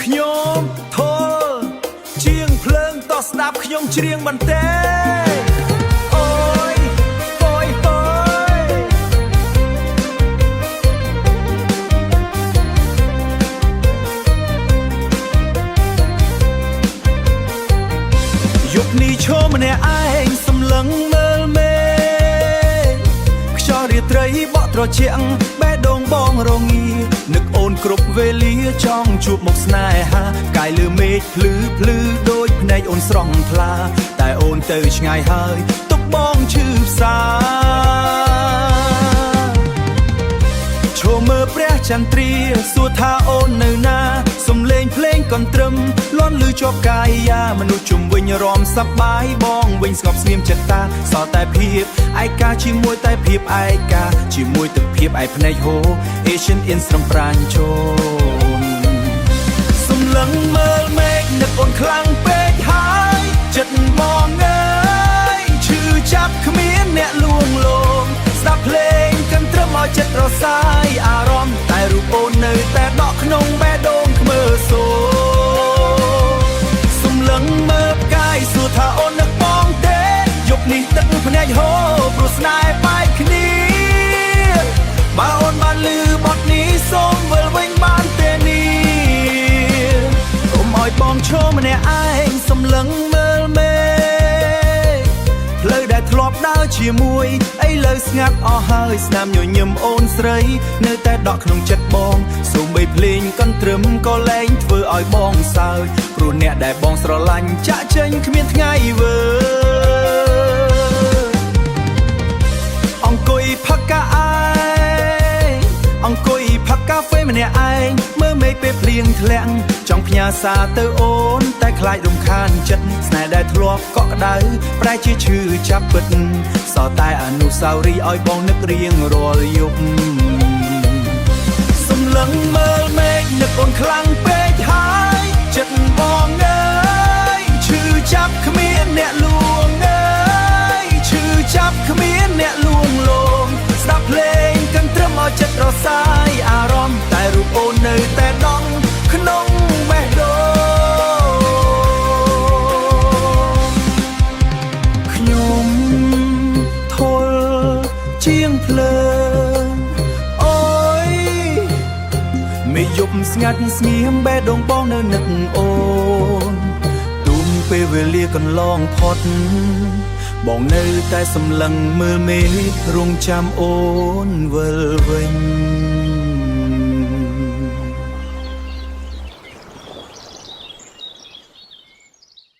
ខ្ញុំធលជាងភ្លើងតស្ដាប់ខ្ញុំច្រៀងបន្ទេអូយអូយអូយយប់នេះឈរម្នាក់ឯងសម្លឹងមើលមេខ្យល់រាត្រីបក់ត្រជាក់បេះដូងបងរងានឹកអូនគ្រប់វេលាចង់ជួបមុខស្នេហាកាយលើមេឃភ្លឺភ្លឺដូចភ្នែកអូនស្រស់ថ្លាតែអូនទៅឆ្ងាយហើយទុកបងឈឺផ្សាឈរមើលព្រះចន្ទ្រាសួរថាអូននៅណាសំឡេងភ្លេងកន្ទ្រឹមលាន់ឮជាប់កាយាមនុស្សជុំវិញរំសប្បាយបងវិញស្ងប់ស្ងៀមចិត្តតាសល់តែភាពឯកាជាមួយតែភាពឯកាជាមួយទឹកភាពឯភ្នែកហូរ Asian in ស្រំប្រាញ់ចូលសំឡឹងមើលមេឃនឹកអូនខ្លាំងពេកហើយចិត្តបងអើយឈឺចាប់គ្មានអ្នកលួងលោមស្ដាប់ភ្លេងកន្ទ្រឹមឲ្យចិត្តរសាយអារម្មណ៍តែរូបអូននៅតែដកក្នុងបេះដូងខ្មើសូសំឡឹងមើលផ្កាយសួរថាអូននឹកបងទេយប់នេះទឹកភ្នែកហូរព្រោះស្នេហ៍បែកគ្នាបើអូនបានឮបទនេះសូមវិលវិញបានទេនេះកុំឲ្យបងឈរម្នាក់ឯងសំឡឹងមើលមេផ្លូវដែលធ្លាប់ដើរជាមួយឥឡូវស្ងាត់អស់ហើយស្នាមញញឹមអូនស្រីនៅតែដកក្នុងចិត្តបងសូម្បីភ្លេងកន្ទ្រឹមក៏លែងធ្វើឲ្យបងសើចព្រោះអ្នកដែលបងស្រឡាញ់ចាក់ចេញគ្មានថ្ងៃវើអង្គុយផឹកកាឯងអង្គុយផឹកកាហ្វេម្នាក់ឯងមើលមេឃពេលភ្លៀងធ្លាក់ចង់ផ្ញើសារទៅអូនតែខ្លាចរំខានចិត្តស្នេហ៍ដែលធ្លាប់កក់ក្ដៅប្រែជាឈឺចាប់ពិតសល់តែអនុស្សាវរីយ៍ឲ្យបងនឹករៀងរាល់យប់សំឡឹងមើលមេឃនឹកអូនខ្លាំងពេកហើយចិត្តបងអើយឈឺចាប់គ្មានអ្នកលួងអើយឈឺចាប់គ្មានអ្នកលួងលោមស្ដាប់ភ្លេងកន្ទ្រឹមឲ្យចិត្តរសាយអារម្មណ៍តែរូបអូននៅតែដងក្នុងបេះដូងខ្ញុំធលជាងភ្លើងអូយមេយប់ស្ងាត់ស្ងៀមបេះដូងបងនៅនឹកអូនទូមពេលវេលាកន្លងផុតបងនៅតែសម្លឹងមើលមេឃរងចាំអូនវិលវិញ